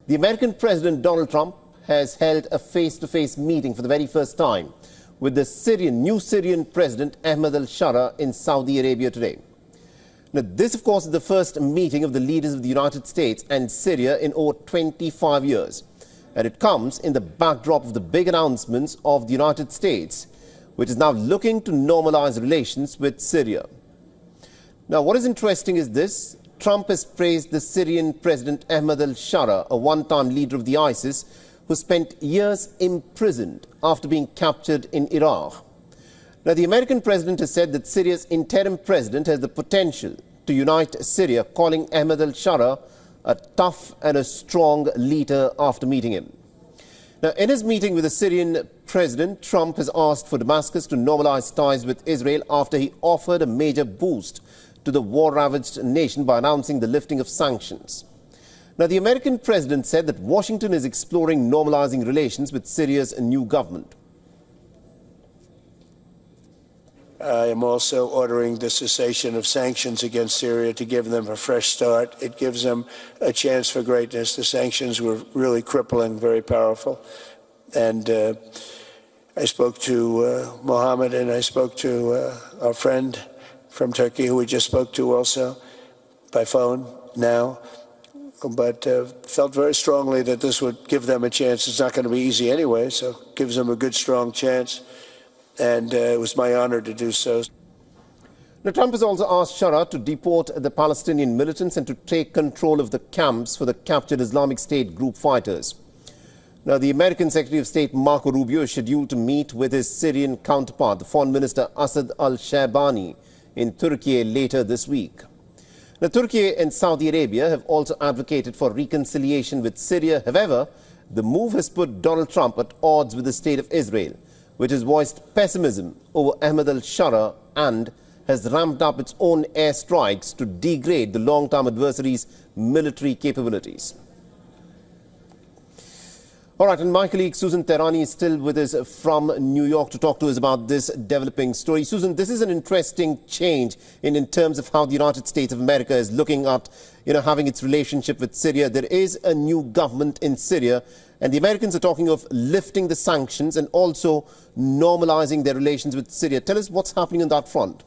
The American President Donald Trump has held a face-to-face meeting for the very first time with the new Syrian President Ahmed Al-Sharaa in Saudi Arabia today. Now, this, of course, is the first meeting of the leaders of the United States and Syria in over 25 years. And it comes in the backdrop of the big announcements of the United States, which is now looking to normalize relations with Syria. Now, what is interesting is this. Trump has praised the Syrian President Ahmed Al-Sharaa, a one-time leader of the ISIS, who spent years imprisoned after being captured in Iraq. Now, the American president has said that Syria's interim president has the potential to unite Syria, calling Ahmed Al-Sharaa a tough and a strong leader after meeting him. Now, in his meeting with the Syrian president, Trump has asked for Damascus to normalize ties with Israel after he offered a major boost to the war-ravaged nation by announcing the lifting of sanctions. Now, the American president said that Washington is exploring normalizing relations with Syria's new government. I am also ordering the cessation of sanctions against Syria to give them a fresh start. It gives them a chance for greatness. The sanctions were really crippling, very powerful. And I spoke to Mohammed, and I spoke to our friend from Turkey, who we just spoke to also by phone now, but felt very strongly that this would give them a chance. It's not going to be easy anyway, so it gives them a good, strong chance. And it was my honor to do so. Now, Trump has also asked Sharaa to deport the Palestinian militants and to take control of the camps for the captured Islamic State group fighters. Now, the American Secretary of State Marco Rubio is scheduled to meet with his Syrian counterpart, the Foreign Minister Asad al-Shaibani, in Turkey later this week. Now, Turkey and Saudi Arabia have also advocated for reconciliation with Syria. However, the move has put Donald Trump at odds with the State of Israel, which has voiced pessimism over Ahmed Al-Sharaa and has ramped up its own airstrikes to degrade the long-term adversary's military capabilities. All right, and my colleague Susan Tehrani is still with us from New York to talk to us about this developing story. Susan, this is an interesting change in terms of how the United States of America is looking at, having its relationship with Syria. There is a new government in Syria, and the Americans are talking of lifting the sanctions and also normalizing their relations with Syria. Tell us what's happening on that front.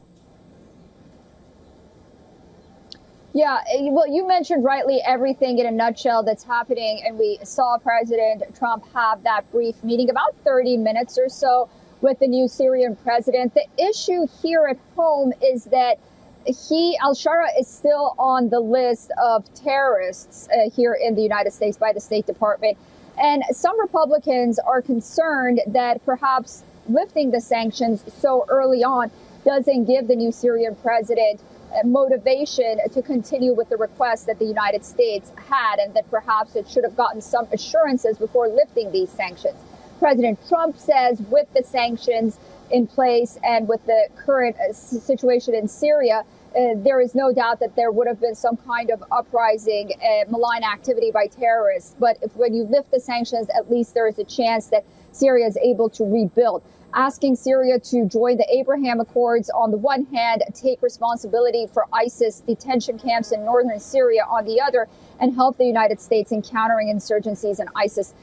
Yeah, well, you mentioned rightly everything in a nutshell that's happening, and we saw President Trump have that brief meeting, about 30 minutes or so, with the new Syrian president. The issue here at home is that Al-Sharaa is still on the list of terrorists here in the United States by the State Department. And some Republicans are concerned that perhaps lifting the sanctions so early on doesn't give the new Syrian president motivation to continue with the request that the United States had, and that perhaps it should have gotten some assurances before lifting these sanctions. President Trump says with the sanctions in place and with the current situation in Syria, there is no doubt that there would have been some kind of uprising, malign activity by terrorists. But when you lift the sanctions, at least there is a chance that Syria is able to rebuild. Asking Syria to join the Abraham Accords on the one hand, take responsibility for ISIS detention camps in northern Syria on the other, and help the United States in countering insurgencies and ISIS.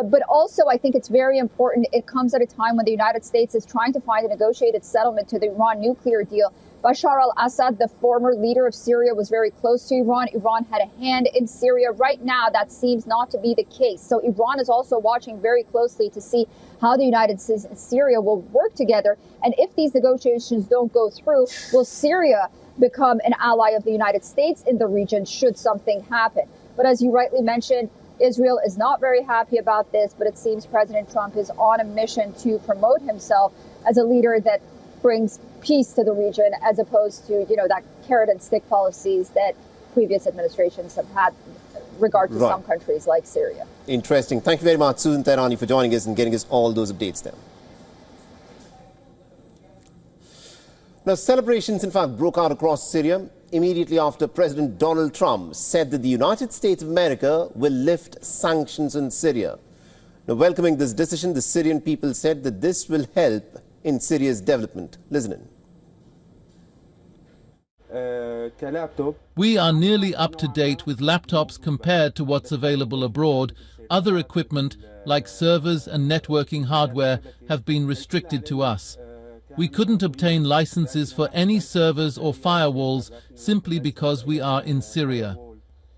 But also, I think it's very important. It comes at a time when the United States is trying to find a negotiated settlement to the Iran nuclear deal. Bashar al-Assad, the former leader of Syria, was very close to Iran. Iran had a hand in Syria. Right now, that seems not to be the case. So Iran is also watching very closely to see how the United States and Syria will work together. And if these negotiations don't go through, will Syria become an ally of the United States in the region should something happen? But as you rightly mentioned, Israel is not very happy about this, but it seems President Trump is on a mission to promote himself as a leader that brings peace to the region, as opposed to, that carrot and stick policies that previous administrations have had regard to some countries like Syria. Interesting. Thank you very much, Susan Tehrani, for joining us and getting us all those updates there. Now, celebrations, in fact, broke out across Syria immediately after President Donald Trump said that the United States of America will lift sanctions on Syria. Now, welcoming this decision, the Syrian people said that this will help in Syria's development. Listen in. We are nearly up to date with laptops compared to what's available abroad. Other equipment, like servers and networking hardware, have been restricted to us. We couldn't obtain licenses for any servers or firewalls simply because we are in Syria.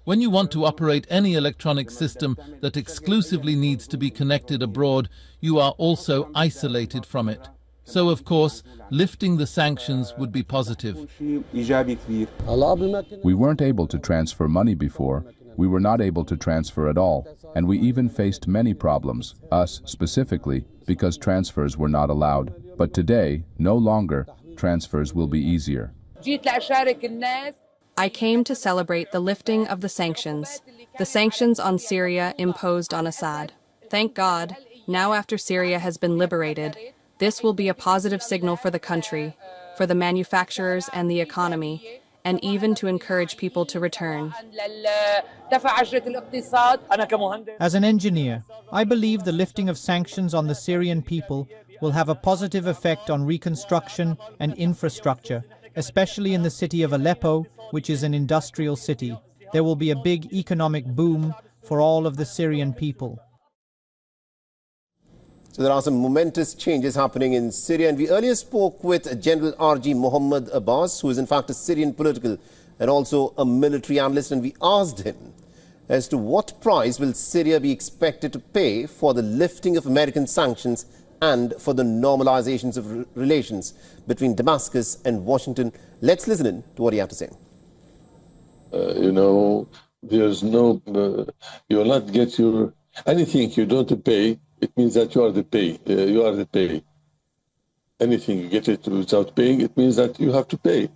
When you want to operate any electronic system that exclusively needs to be connected abroad, you are also isolated from it. So, of course, lifting the sanctions would be positive. We weren't able to transfer money before. We were not able to transfer at all. And we even faced many problems, us specifically, because transfers were not allowed. But today, no longer, transfers will be easier. I came to celebrate the lifting of the sanctions on Syria imposed on Assad. Thank God, now after Syria has been liberated, this will be a positive signal for the country, for the manufacturers and the economy, and even to encourage people to return. As an engineer, I believe the lifting of sanctions on the Syrian people will have a positive effect on reconstruction and infrastructure, especially in the city of Aleppo, which is an industrial city. There will be a big economic boom for all of the Syrian people. So there are some momentous changes happening in Syria, and we earlier spoke with General R.G. Mohammed Abbas, who is in fact a Syrian political and also a military analyst, and we asked him as to what price will Syria be expected to pay for the lifting of American sanctions and for the normalizations of relations between Damascus and Washington. Let's listen in to what he had to say. There's no, you will not get your, anything you don't pay, it means that you are the pay. You are the pay. Anything you get it without paying, it means that you have to pay.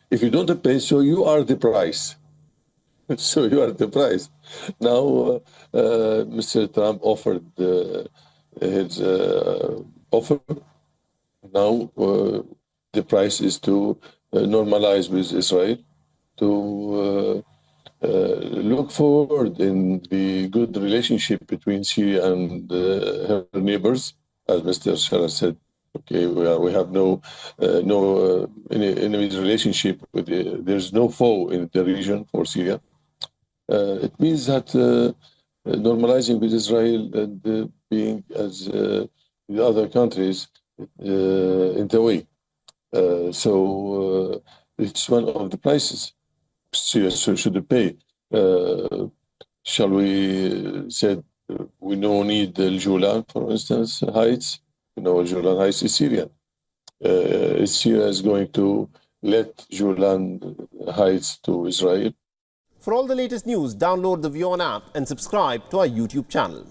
If you don't pay, so you are the price. So you are the price. Now, Mr. Trump offered his offer. Now, the price is to normalize with Israel, to look forward in the good relationship between Syria and her neighbors. As Mr. Al-Sharaa said, okay, we have no enemy relationship with there's no foe in the region for Syria. It means that normalizing with Israel and being as the other countries in the way. So it's one of the prices Syria should pay. Shall we say we no need Al-Julan, for instance, heights? Al-Julan heights is Syrian. Syria is going to let Julan heights to Israel. For all the latest news, download the WION app and subscribe to our YouTube channel.